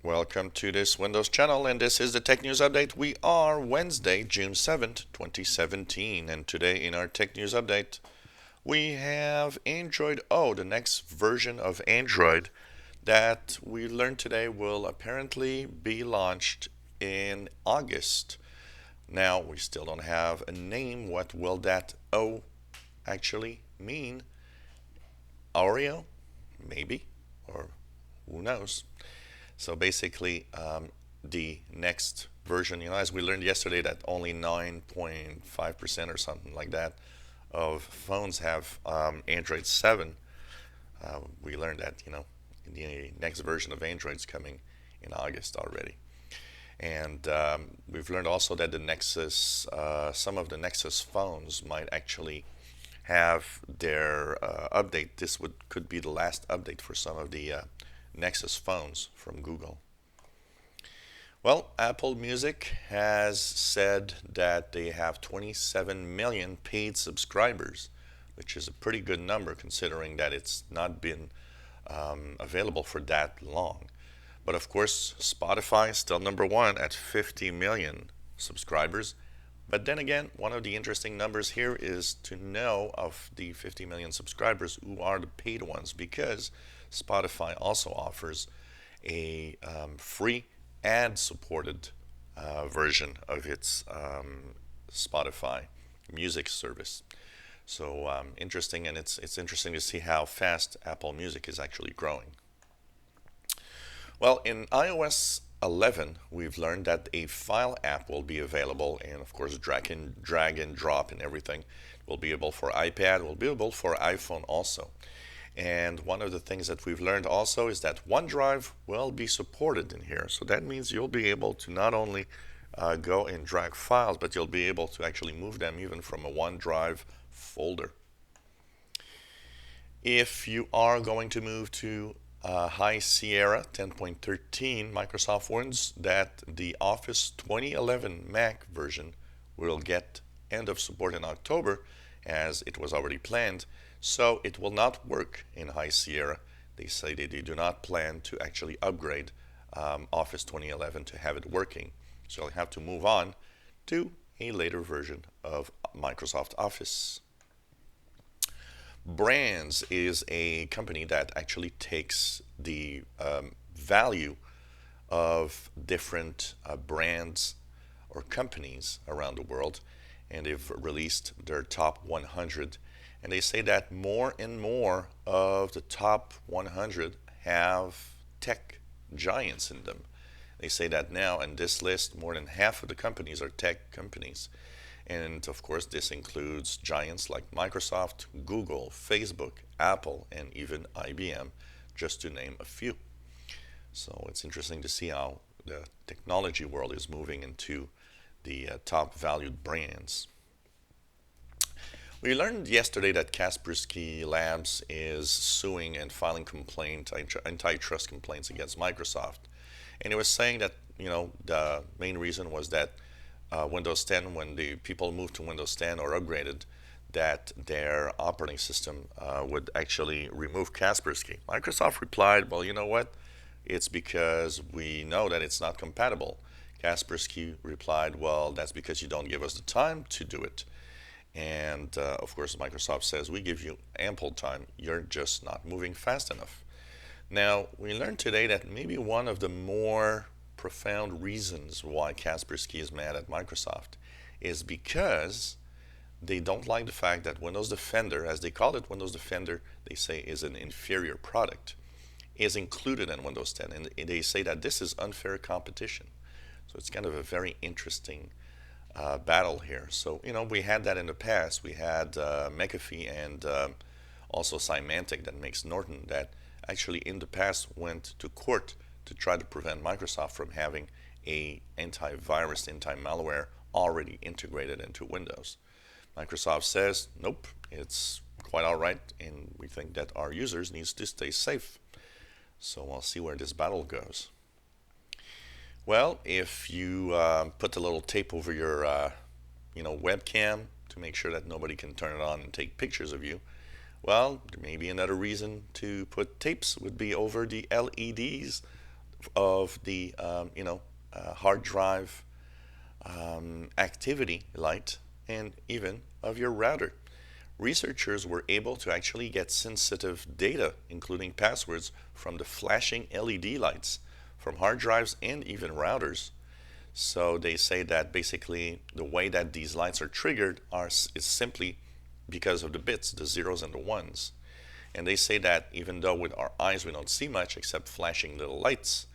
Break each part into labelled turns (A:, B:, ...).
A: Welcome to this Windows channel, and this is the Tech News Update. We are Wednesday, June 7th, 2017, and today in our Tech News Update, we have Android O, the next version of Android that we learned today will apparently be launched in August. Now, we still don't have a name. What will that O actually mean? Oreo? Maybe, or who knows? So basically, the next version, as we learned yesterday, that only 9.5% or something like that of phones have Android 7. We learned that, the next version of Android is coming in August already. And we've learned also that the Nexus, some of the Nexus phones might actually have their update. This could be the last update for some of the Nexus phones from Google. Well, Apple Music has said that they have 27 million paid subscribers, which is a pretty good number considering that it's not been available for that long. But of course, Spotify is still number one at 50 million subscribers. But then again, one of the interesting numbers here is to know of the 50 million subscribers who are the paid ones, because Spotify also offers a free ad-supported version of its Spotify music service. So interesting, and it's interesting to see how fast Apple Music is actually growing. Well, in iOS 11, we've learned that a file app will be available, and of course, drag and drop and everything will be able for iPad, will be able for iPhone also. And one of the things that we've learned also is that OneDrive will be supported in here. So that means you'll be able to not only go and drag files, but you'll be able to actually move them even from a OneDrive folder. If you are going to move to High Sierra 10.13, Microsoft warns that the Office 2011 Mac version will get end of support in October, as it was already planned. So it will not work in High Sierra. They say that they do not plan to actually upgrade Office 2011 to have it working. So you'll have to move on to a later version of Microsoft Office. Brands is a company that actually takes the value of different brands or companies around the world, and they've released their top 100. And they say that more and more of the top 100 have tech giants in them. They say that now, in this list, more than half of the companies are tech companies. And of course, this includes giants like Microsoft, Google, Facebook, Apple, and even IBM, just to name a few. So it's interesting to see how the technology world is moving into the top valued brands. We learned yesterday that Kaspersky Labs is suing and filing antitrust complaints against Microsoft. And it was saying that, the main reason was that Windows 10, when the people moved to Windows 10 or upgraded, that their operating system would actually remove Kaspersky. Microsoft replied, well, you know what? It's because we know that it's not compatible. Kaspersky replied, well, that's because you don't give us the time to do it. And of course, Microsoft says, we give you ample time. You're just not moving fast enough. Now, we learned today that maybe one of the more profound reasons why Kaspersky is mad at Microsoft is because they don't like the fact that Windows Defender, as they call it, Windows Defender, they say is an inferior product, is included in Windows 10. And they say that this is unfair competition. So it's kind of a very interesting battle here. So, we had that in the past. We had McAfee and also Symantec, that makes Norton, that actually in the past went to court to try to prevent Microsoft from having a antivirus, anti-malware already integrated into Windows. Microsoft says, nope, it's quite all right, and we think that our users need to stay safe. So we'll see where this battle goes. Well, if you put a little tape over your webcam to make sure that nobody can turn it on and take pictures of you, well, maybe another reason to put tapes would be over the LEDs of the hard drive activity light and even of your router. Researchers were able to actually get sensitive data, including passwords, from the flashing LED lights from hard drives and even routers. So they say that basically the way that these lights are triggered is simply because of the bits, the zeros and the ones. And they say that even though with our eyes we don't see much except flashing little lights,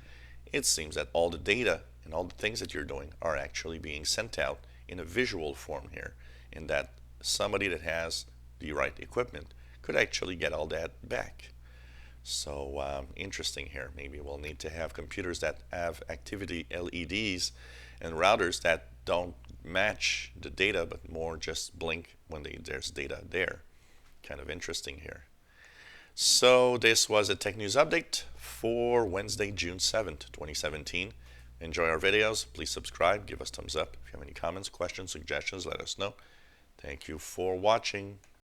A: it seems that all the data and all the things that you're doing are actually being sent out in a visual form here, and that somebody that has the right equipment could actually get all that back. So interesting here. Maybe we'll need to have computers that have activity LEDs and routers that don't match the data but more just blink when there's data there. Kind of interesting here. So this was a Tech News Update for Wednesday, June 7th, 2017. Enjoy our videos. Please subscribe. Give us thumbs up. If you have any comments, questions, suggestions, let us know. Thank you for watching.